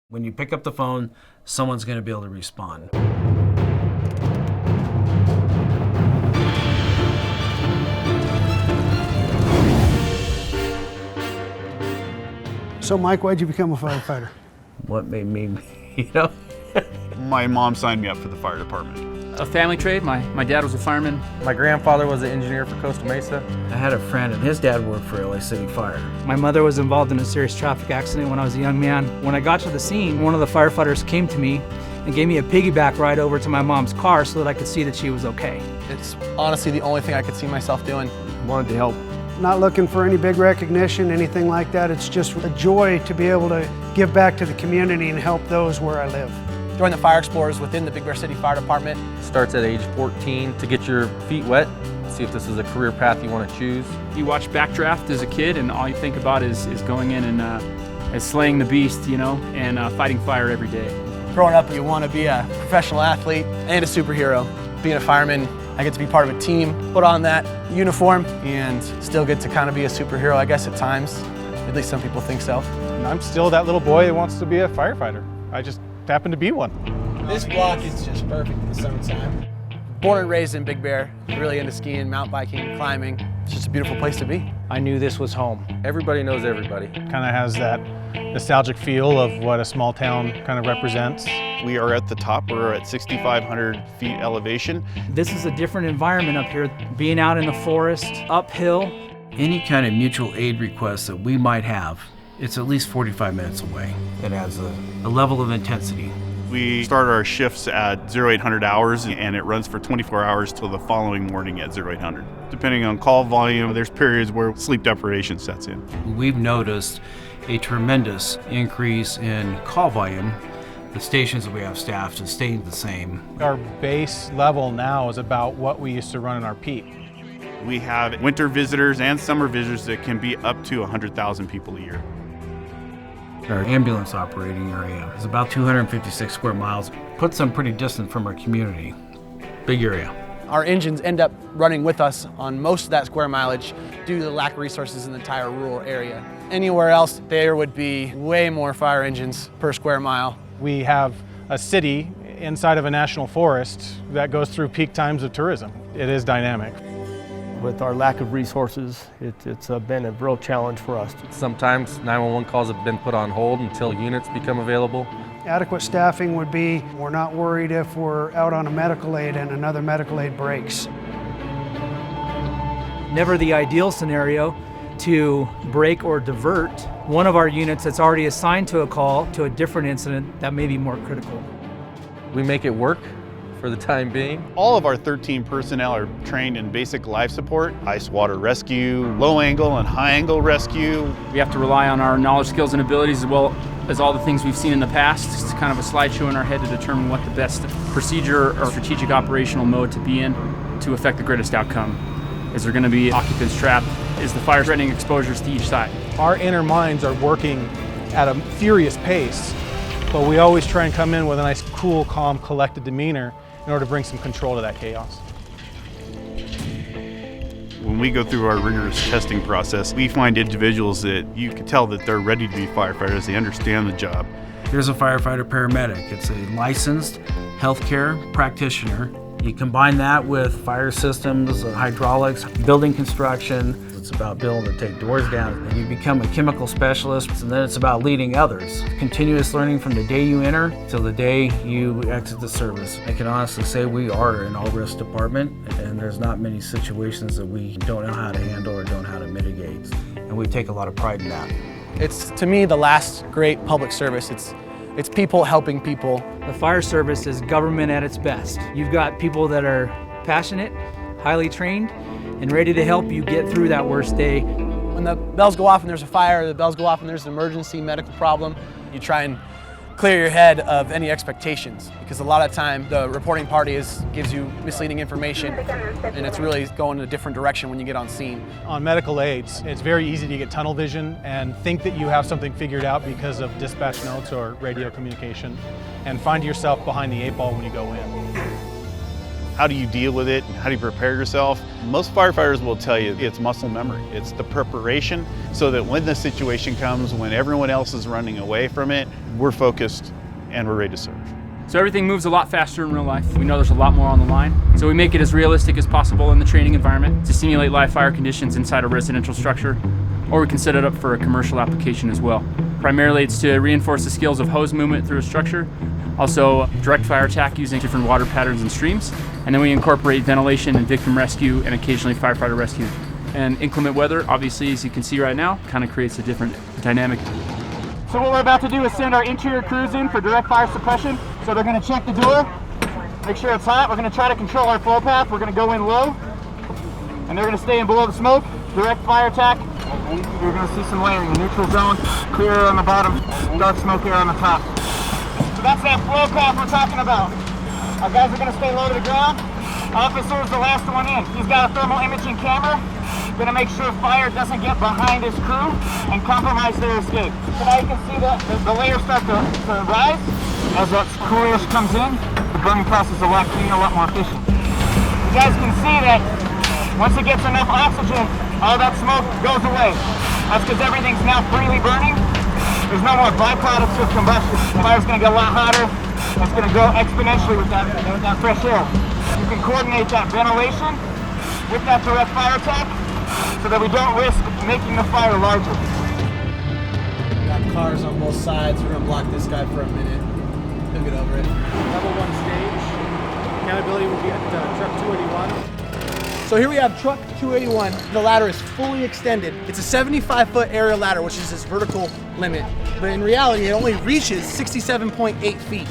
When you pick up the phone, someone's going to be able to respond. So Mike, why'd you become a firefighter? What made me, My mom signed me up for the fire department. A family trade. My dad was a fireman. My grandfather was an engineer for Costa Mesa. I had a friend and his dad worked for LA City Fire. My mother was involved in a serious traffic accident when I was a young man. When I got to the scene, one of the firefighters came to me and gave me a piggyback ride over to my mom's car so that I could see that she was okay. It's honestly the only thing I could see myself doing. Wanted to help. Not looking for any big recognition, anything like that. It's just a joy to be able to give back to the community and help those where I live. Join the Fire Explorers within the Big Bear City Fire Department. Starts at age 14 to get your feet wet, see if this is a career path you want to choose. You watch Backdraft as a kid, and all you think about is going in and slaying the beast, and fighting fire every day. Growing up, you want to be a professional athlete and a superhero. Being a fireman, I get to be part of a team, put on that uniform, and still get to kind of be a superhero, I guess, at times. At least some people think so. And I'm still that little boy that wants to be a firefighter. I just happen to be one. This block is just perfect in the summertime. Born and raised in Big Bear, really into skiing, mountain biking, climbing. It's just a beautiful place to be. I knew this was home. Everybody knows everybody. Kind of has that nostalgic feel of what a small town kind of represents. We are at the top. We're at 6,500 feet elevation. This is a different environment up here, being out in the forest, uphill. Any kind of mutual aid request that we might have, it's at least 45 minutes away. It adds a level of intensity. We start our shifts at 0800 hours and it runs for 24 hours till the following morning at 0800. Depending on call volume, there's periods where sleep deprivation sets in. We've noticed a tremendous increase in call volume. The stations that we have staffed have stayed the same. Our base level now is about what we used to run in our peak. We have winter visitors and summer visitors that can be up to 100,000 people a year. Our ambulance operating area is about 256 square miles. Puts them pretty distant from our community. Big area. Our engines end up running with us on most of that square mileage due to the lack of resources in the entire rural area. Anywhere else, there would be way more fire engines per square mile. We have a city inside of a national forest that goes through peak times of tourism. It is dynamic. With our lack of resources, it's been a real challenge for us. Sometimes 911 calls have been put on hold until units become available. Adequate staffing would be, we're not worried if we're out on a medical aid and another medical aid breaks. Never the ideal scenario to break or divert one of our units that's already assigned to a call to a different incident that may be more critical. We make it work for the time being. All of our 13 personnel are trained in basic life support, ice water rescue, low angle and high angle rescue. We have to rely on our knowledge, skills, and abilities as well as all the things we've seen in the past. It's kind of a slideshow in our head to determine what the best procedure or strategic operational mode to be in to affect the greatest outcome. Is there going to be occupants trapped? Is the fire threatening exposures to each side? Our inner minds are working at a furious pace, but we always try and come in with a nice, cool, calm, collected demeanor in order to bring some control to that chaos. When we go through our rigorous testing process, we find individuals that you can tell that they're ready to be firefighters, they understand the job. Here's a firefighter paramedic. It's a licensed healthcare practitioner. You combine that with fire systems, hydraulics, building construction. It's about being able to take doors down. And you become a chemical specialist, and then it's about leading others. Continuous learning from the day you enter till the day you exit the service. I can honestly say we are an all-risk department, and there's not many situations that we don't know how to handle or don't know how to mitigate. And we take a lot of pride in that. It's, to me, the last great public service. It's people helping people. The fire service is government at its best. You've got people that are passionate, highly trained, and ready to help you get through that worst day. When the bells go off and there's a fire, the bells go off and there's an emergency medical problem, you try and clear your head of any expectations, because a lot of time the reporting party gives you misleading information, and it's really going in a different direction when you get on scene. On medical aids, it's very easy to get tunnel vision and think that you have something figured out because of dispatch notes or radio communication, and find yourself behind the 8 ball when you go in. How do you deal with it? How do you prepare yourself? Most firefighters will tell you it's muscle memory. It's the preparation so that when the situation comes, when everyone else is running away from it, we're focused and we're ready to serve. So everything moves a lot faster in real life. We know there's a lot more on the line. So we make it as realistic as possible in the training environment to simulate live fire conditions inside a residential structure, or we can set it up for a commercial application as well. Primarily it's to reinforce the skills of hose movement through a structure, also direct fire attack using different water patterns and streams, and then we incorporate ventilation and victim rescue and occasionally firefighter rescue. And inclement weather, obviously, as you can see right now, kind of creates a different dynamic. So what we're about to do is send our interior crews in for direct fire suppression. So they're going to check the door, make sure it's hot. We're going to try to control our flow path. We're going to go in low, and they're going to stay in below the smoke. Direct fire attack. You're going to see some layering. Neutral zone, clear air on the bottom, dark smoke air on the top. So that's that flow path we're talking about. Our guys are going to stay low to the ground. Officer's the last one in. He's got a thermal imaging camera. Going to make sure fire doesn't get behind his crew and compromise their escape. So now you can see the layers start to rise. As that cool air comes in, the burning process is a lot cleaner, a lot more efficient. You guys can see that once it gets enough oxygen, all that smoke goes away. That's because everything's now freely burning. There's no more byproducts of combustion. The fire's going to get a lot hotter. It's going to grow exponentially with that fresh air. You can coordinate that ventilation with that direct fire attack so that we don't risk making the fire larger. We got cars on both sides. We're going to block this guy for a minute. He'll get over it. Level 1 stage. Accountability will be at truck 281. So here we have truck 281. The ladder is fully extended. It's a 75-foot aerial ladder, which is its vertical limit. But in reality, it only reaches 67.8 feet.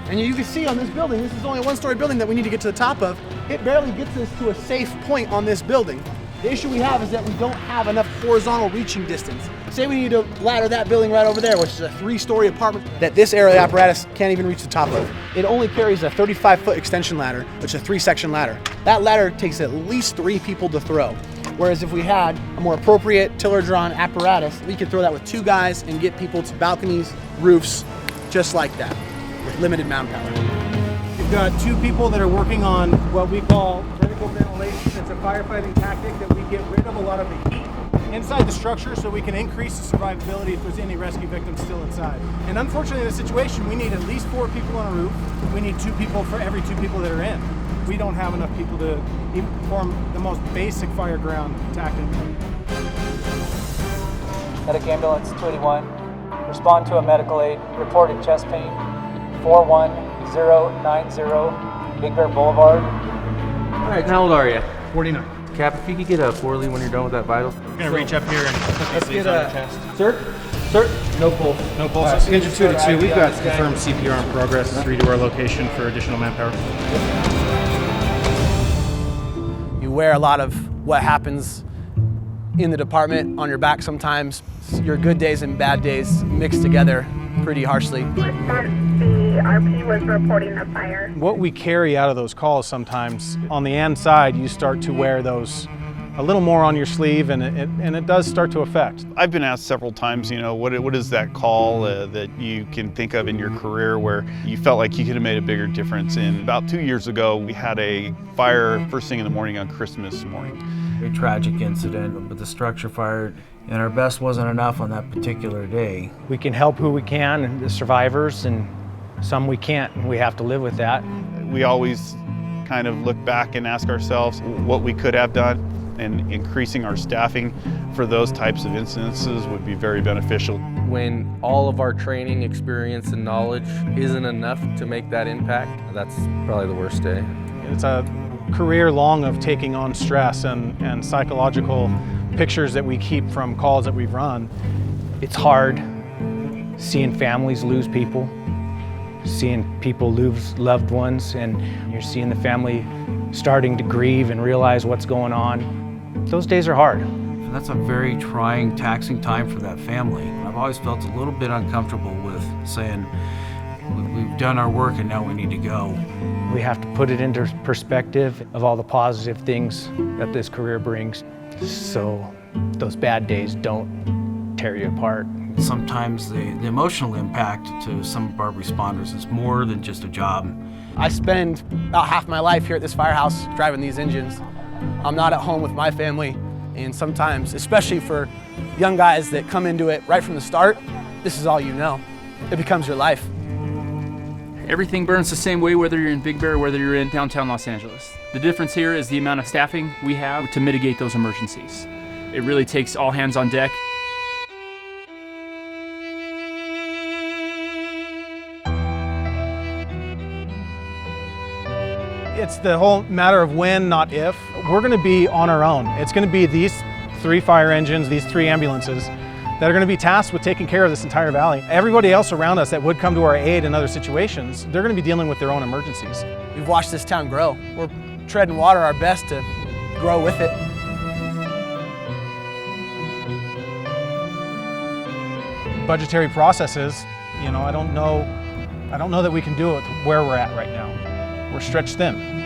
And you can see on this building, this is only a one-story building that we need to get to the top of. It barely gets us to a safe point on this building. The issue we have is that we don't have enough horizontal reaching distance. Say we need to ladder that building right over there, which is a 3-story apartment that this aerial apparatus can't even reach the top of. It only carries a 35-foot extension ladder, which is a 3-section ladder. That ladder takes at least 3 people to throw. Whereas if we had a more appropriate tiller-drawn apparatus, we could throw that with 2 guys and get people to balconies, roofs, just like that, with limited manpower. We've got 2 people that are working on what we call vertical ventilation. It's a firefighting tactic that we get rid of a lot of the heat inside the structure so we can increase the survivability if there's any rescue victims still inside. And unfortunately in this situation, we need at least 4 people on a roof. We need 2 people for every 2 people that are in. We don't have enough people to even perform the most basic fire ground tactic. Medic ambulance 281, respond to a medical aid, reported chest pain, 41090 Big Bear Boulevard. All right, how old are you? 49. Cap, if you could get a 4-ly when you're done with that vital. We're gonna reach up here and put these leads on your chest. Sir? No pulse. No pulse. Right, Engine 2 to 2. We've got confirmed CPR in progress. 3 to our location for additional manpower. You wear a lot of what happens in the department on your back sometimes. Your good days and bad days mixed together pretty harshly. The RP was reporting a fire. What we carry out of those calls sometimes, on the end side, you start to wear those a little more on your sleeve, and it does start to affect. I've been asked several times, what is that call that you can think of in your career where you felt like you could have made a bigger difference? And about 2 years ago, we had a fire first thing in the morning on Christmas morning. Very tragic incident, but the structure fired, and our best wasn't enough on that particular day. We can help who we can, and the survivors, and some we can't, and we have to live with that. We always kind of look back and ask ourselves what we could have done, and increasing our staffing for those types of incidences would be very beneficial. When all of our training, experience, and knowledge isn't enough to make that impact, that's probably the worst day. It's a career long of taking on stress and psychological pictures that we keep from calls that we've run. It's hard seeing families lose people, seeing people lose loved ones, and you're seeing the family starting to grieve and realize what's going on. Those days are hard. And that's a very trying, taxing time for that family. I've always felt a little bit uncomfortable with saying, we've done our work and now we need to go. We have to put it into perspective of all the positive things that this career brings, so those bad days don't tear you apart. Sometimes the emotional impact to some of our responders is more than just a job. I spend about half my life here at this firehouse driving these engines. I'm not at home with my family, and sometimes, especially for young guys that come into it right from the start, this is all you know. It becomes your life. Everything burns the same way whether you're in Big Bear or whether you're in downtown Los Angeles. The difference here is the amount of staffing we have to mitigate those emergencies. It really takes all hands on deck. It's the whole matter of when, not if. We're going to be on our own. It's going to be these 3 fire engines, these 3 ambulances that are going to be tasked with taking care of this entire valley. Everybody else around us that would come to our aid in other situations, they're going to be dealing with their own emergencies. We've watched this town grow. We're treading water our best to grow with it. Budgetary processes, I don't know that we can do it where we're at right now. We're stretched thin.